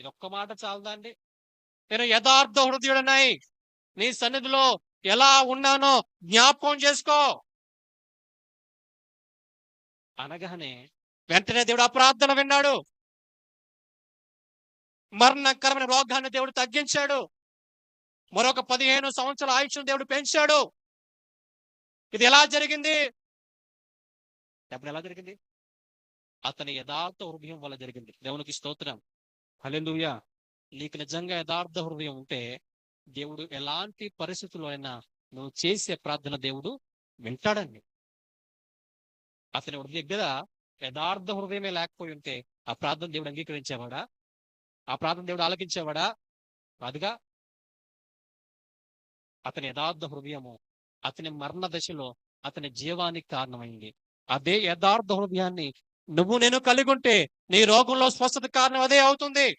ఇది ఒక్క మాట చాలదా అండి? నేను యథార్థ హృదయుడనై నీ సన్నిధిలో ఎలా ఉన్నానో జ్ఞాపకం చేసుకో అనగానే వెంటనే దేవుడు ఆ ప్రార్థన విన్నాడు. మరణకరమైన రోగాన్ని దేవుడు తగ్గించాడు. మరొక 15 సంవత్సరాల ఆయుష్ను దేవుడు పెంచాడు. ఇది ఎలా జరిగింది? ఎలా జరిగింది? అతని యథార్థ హృదయం వల్ల జరిగింది. దేవునికి స్తోత్రం. హల్లెలూయా. నీకు నిజంగా యథార్థ హృదయం ఉంటే దేవుడు ఎలాంటి పరిస్థితుల్లో అయినా నువ్వు చేసే ప్రార్థన దేవుడు వింటాడండి. అతని దగ్గర యథార్థ హృదయమే లేకపోయి ఉంటే ఆ ప్రార్థన దేవుడు అంగీకరించేవాడా? ఆ ప్రార్థన దేవుడు ఆలకించేవాడా? కాదుగా. అతని యథార్థ హృదయము అతని మరణ దశలో అతని జీవానికి కారణమైంది. అదే యథార్థ హృదయాన్ని నువ్వు నేను కలిగి ఉంటే నీ రోగంలో స్వస్థత కారణం అదే అవుతుంది.